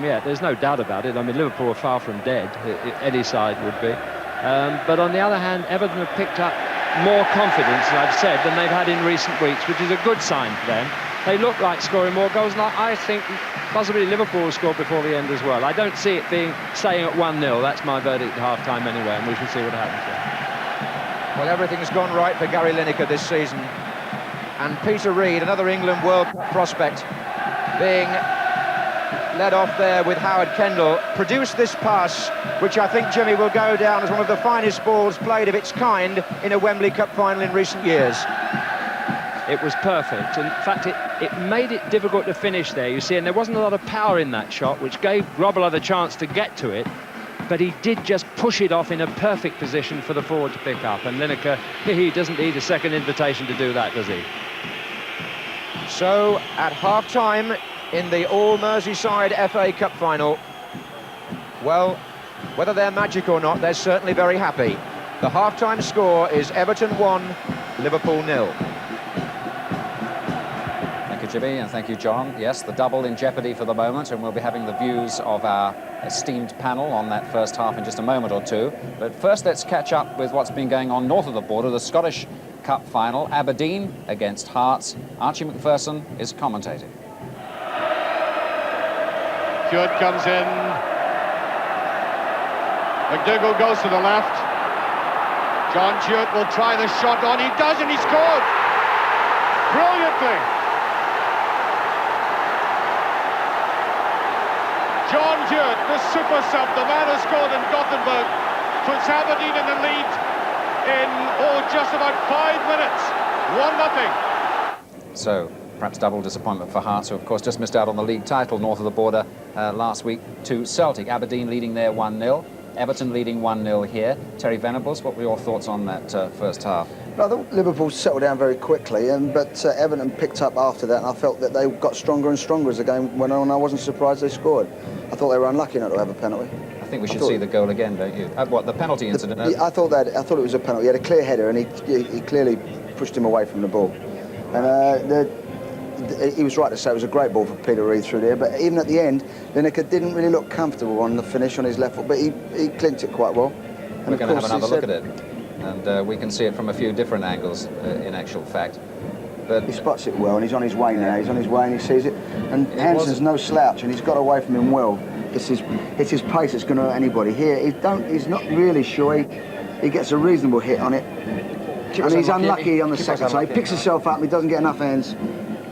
yet. There's no doubt about it. I mean, Liverpool are far from dead. Any side would be. But on the other hand, Everton have picked up more confidence, as I've said, than they've had in recent weeks, which is a good sign for them. They look like scoring more goals, and I think possibly Liverpool will score before the end as well. I don't see it staying at 1-0. That's my verdict at half-time anyway, and we shall see what happens there. Well, everything's gone right for Gary Lineker this season. And Peter Reid, another England World Cup prospect, being led off there with Howard Kendall, produced this pass, which I think, Jimmy, will go down as one of the finest balls played of its kind in a Wembley Cup final in recent years. It was perfect. In fact, it made it difficult to finish there, you see, and there wasn't a lot of power in that shot, which gave Grobbelaar the chance to get to it, but he did just push it off in a perfect position for the forward to pick up, and Lineker, he doesn't need a second invitation to do that, does he? So, at half-time in the All-Merseyside FA Cup final, well, whether they're magic or not, they're certainly very happy. The half-time score is Everton 1, Liverpool 0. Jimmy, and thank you, John. Yes, the double in jeopardy for the moment, and we'll be having the views of our esteemed panel on that first half in just a moment or two. But first, let's catch up with what's been going on north of the border, the Scottish Cup final, Aberdeen against Hearts. Archie Macpherson is commentating. Hewitt comes in. McDougall goes to the left. John Hewitt will try the shot on. He does, and he scored! Brilliantly! John Hewitt, the super sub, the man who scored in Gothenburg, puts Aberdeen in the lead in, just about 5 minutes. 1-0. So, perhaps double disappointment for Hearts, who of course just missed out on the league title north of the border last week to Celtic. Aberdeen leading there 1-0. Everton leading 1-0 here. Terry Venables, what were your thoughts on that first half? I thought Liverpool settled down very quickly, but Everton picked up after that, and I felt that they got stronger and stronger as the game went on. I wasn't surprised they scored. I thought they were unlucky not to have a penalty. I think we should see the goal again, don't you? What, the penalty incident? I thought it was a penalty. He had a clear header, and he clearly pushed him away from the ball. And he was right to say it was a great ball for Peter Reid through there, but even at the end, Lineker didn't really look comfortable on the finish on his left foot, but he clinked it quite well. And we're going to have another look at it, and we can see it from a few different angles in actual fact. But he spots it well, and he's on his way now. He's on his way, and he sees it. And Hansen's no slouch, and he's got away from him well. It's his pace that's going to hurt anybody. Here, he's not really sure. He gets a reasonable hit on it, and he's unlucky on the second. So he picks himself up, and he doesn't get enough hands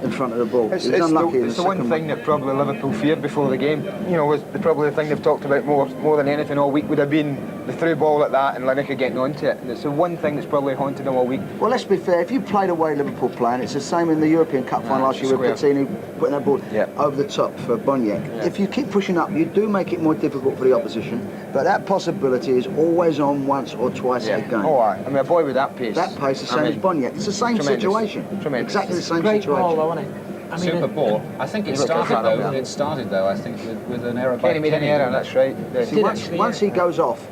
in front of the ball. It's the one thing that probably Liverpool feared before the game. You know, was probably the thing they've talked about more than anything all week would have been the through ball at that and Lineker getting onto it. And it's the one thing that's probably haunted them all week. Well, let's be fair. If you played away Liverpool playing, it's the same in the European Cup final last year with Patini putting that ball over the top for Boniek. Yeah. If you keep pushing up, you do make it more difficult for the opposition. But that possibility is always on once or twice a game. Oh, I mean, a boy with that pace. That pace is the same as Boniek. It's the same situation. Tremendous. Exactly the same Great situation. ball, though, wasn't it? I mean, super ball. I think it started though. I think with an error by Kenny made an error. That's right. See, once he goes off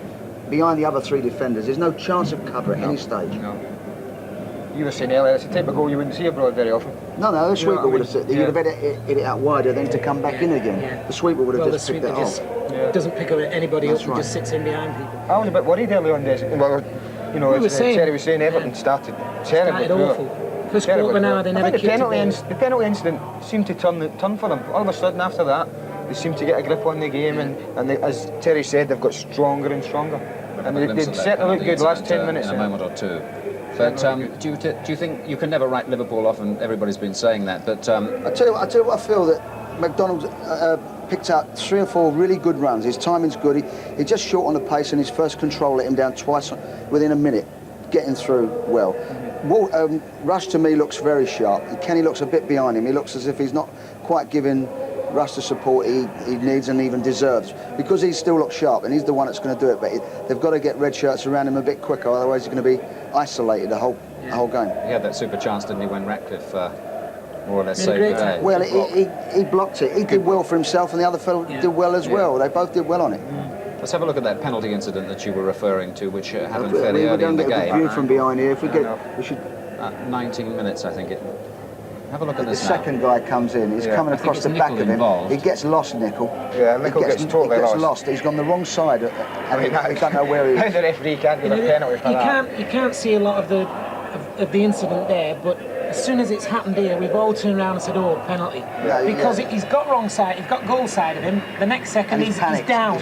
behind the other three defenders, there's no chance of cover at any stage. No. You were saying earlier, it's the type of goal you wouldn't see abroad very often. No, the sweeper would have said you'd have better hit it out wider than to come back in again. Yeah. The sweeper would have just picked it off. Doesn't pick up anybody else, just sits in behind people. I was a bit worried early on this. Well, you know, as Terry was saying, Everton started terribly. Started awful. First quarter an hour, they never kicked the penalty incident seemed to turn for them. All of a sudden, after that, they seemed to get a grip on the game, and they, as Terry said, they've got stronger and stronger. And they certainly looked good the last 10 minutes. In a moment or two. But do you think you can never write Liverpool off, and everybody's been saying that, but... I tell you what, I feel that McDonald's picked out 3 or 4 really good runs. His timing's good. He just short on the pace, and his first control let him down twice within a minute, getting through well. Rush to me looks very sharp, and Kenny looks a bit behind him. He looks as if he's not quite giving Rush the support he needs and even deserves, because he still looks sharp, and he's the one that's going to do it. But they've got to get red shirts around him a bit quicker, otherwise he's going to be isolated the whole game. He had that super chance, didn't he, when Ratcliffe more or less saved the day? Well, he blocked it. He did well for himself, and the other fellow did well as well. They both did well on it. Let's have a look at that penalty incident that you were referring to, which happened fairly early in the game. View from behind here. If we get, we should. 19 minutes, I think it. Have a look at the this now. second guy comes in. He's coming I think across it's the back Nicol of him. involved. He gets lost, Nicol. Yeah, Nicol gets totally lost. He's gone the wrong side, and he don't know where he How is. the referee can't give a penalty for that. You can't see a lot of the incident there, but as soon as it's happened here, we've all turned around and said, "Oh, penalty," because he's got wrong side. He's got goal side of him. The next second he's down.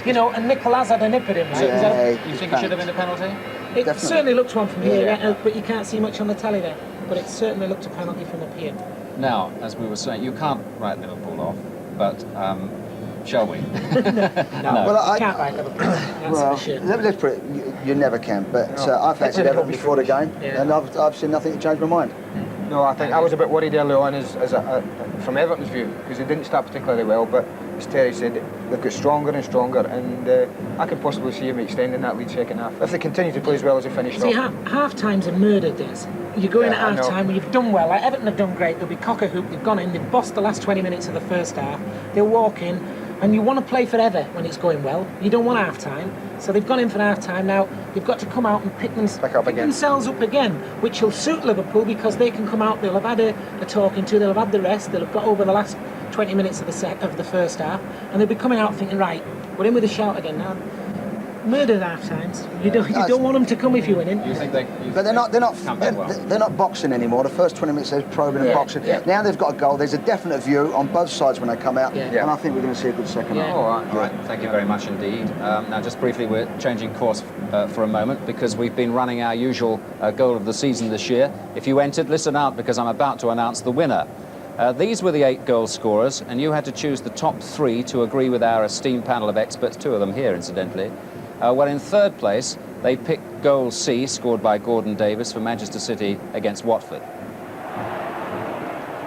You know, and Nicol has had a nip at him. Right? You think it should have been a penalty? It certainly looks one from here, but you can't see much on the tally there. But it certainly looked a penalty from up here. Now, as we were saying, you can't write Liverpool off, but shall we? No. Well, I can't write Liverpool. That's let's put it, you never can. But I fancied Everton before the game, and I've seen nothing to change my mind. No, I think I was a bit worried early on from Everton's view, because they didn't start particularly well, but as Terry said, they've got stronger and stronger, and I could possibly see them extending that lead second half if they continue to play as well as they finished off. See, half-time's a murder, Des. You go in at half-time where you've done well, like Everton have done great, they'll be cock-a-hoop, they've gone in, they've bossed the last 20 minutes of the first half, they'll walk in, and you want to play forever when it's going well. You don't want half-time, so they've gone in for half-time. Now they've got to come out and pick themselves up again, which will suit Liverpool because they can come out, they'll have had a talking to, they'll have had the rest, they'll have got over the last 20 minutes of the first half, and they'll be coming out thinking, right, we're in with a shout again now. Murder half times. You don't want them to come if you're winning. You think but they're not boxing anymore. The first 20 minutes they're probing and boxing. Yeah. Now they've got a goal. There's a definite view on both sides when they come out, and I think we're going to see a good second half. All right. Thank you very much indeed. Now, just briefly, we're changing course for a moment because we've been running our usual goal of the season this year. If you entered, listen out because I'm about to announce the winner. These were the 8 goal scorers, and you had to choose the top 3 to agree with our esteemed panel of experts, 2 of them here, incidentally. Well, in third place, they picked goal C, scored by Gordon Davis for Manchester City against Watford.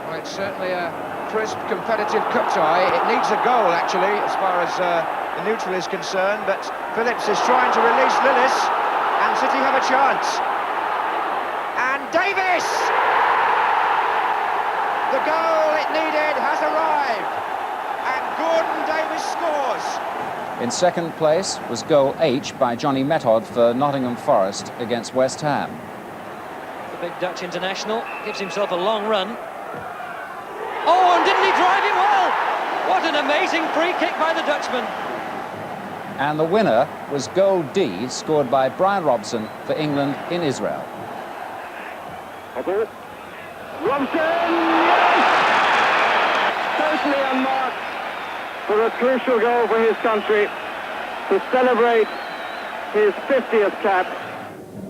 Well, it's certainly a crisp, competitive cup tie. It needs a goal, actually, as far as the neutral is concerned, but Phillips is trying to release Lillis, and City have a chance. And Davis! The goal it needed has arrived, and Gordon Davis scores. In second place was goal H by Johnny Method for Nottingham Forest against West Ham. The big Dutch international gives himself a long run. Oh, and didn't he drive him well? What an amazing free kick by the Dutchman. And the winner was goal D, scored by Brian Robson for England in Israel. Robson, yes! Certainly a mark for a crucial goal for his country to celebrate his 50th cap.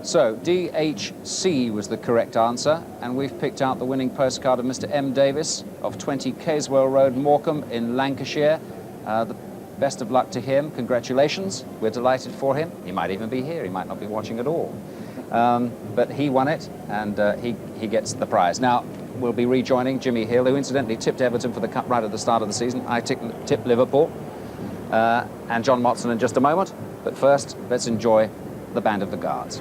So, DHC was the correct answer, and we've picked out the winning postcard of Mr. M. Davis of 20 Casewell Road, Morecambe in Lancashire. The best of luck to him. Congratulations. We're delighted for him. He might even be here. He might not be watching at all. But he won it, and he gets the prize. Now, we'll be rejoining Jimmy Hill, who incidentally tipped Everton for the cup right at the start of the season. I tipped Liverpool, and John Motson in just a moment. But first, let's enjoy the Band of the Guards.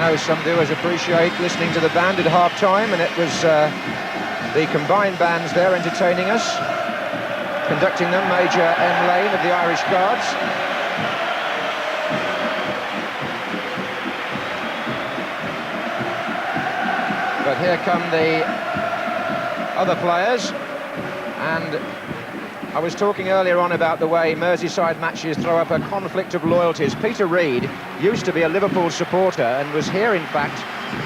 know some viewers appreciate listening to the band at half-time, and it was the combined bands there entertaining us. Conducting them, Major M. Lane of the Irish Guards. But here come the other players, and I was talking earlier on about the way Merseyside matches throw up a conflict of loyalties. Peter Reid used to be a Liverpool supporter and was here, in fact,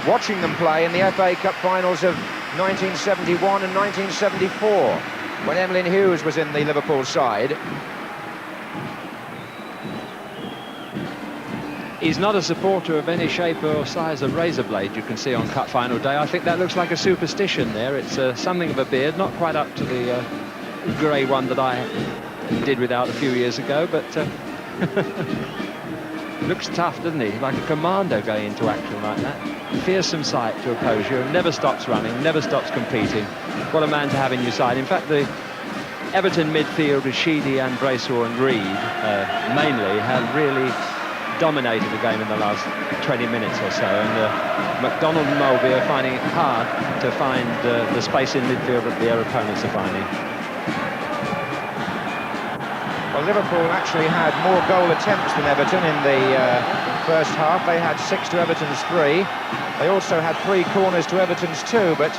watching them play in the FA Cup finals of 1971 and 1974, when Emlyn Hughes was in the Liverpool side. He's not a supporter of any shape or size of razor blade you can see on Cup final day. I think that looks like a superstition there. It's something of a beard, not quite up to the grey one that I did without a few years ago, but looks tough, doesn't he? Like a commando going into action like that. Fearsome sight to oppose you. Never stops running, never stops competing. What a man to have in your side. In fact, the Everton midfield with Sheedy and Brayshaw and Reid mainly have really dominated the game in the last 20 minutes or so, and McDonald and Mulvey are finding it hard to find the space in midfield that their opponents are finding. Well, Liverpool actually had more goal attempts than Everton in the first half. They had 6 to Everton's 3. They also had 3 corners to Everton's 2, but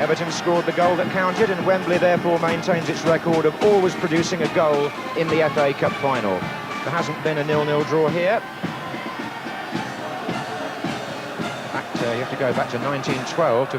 Everton scored the goal that counted, and Wembley therefore maintains its record of always producing a goal in the FA Cup final. There hasn't been a 0-0 draw here. In fact, you have to go back to 1912 to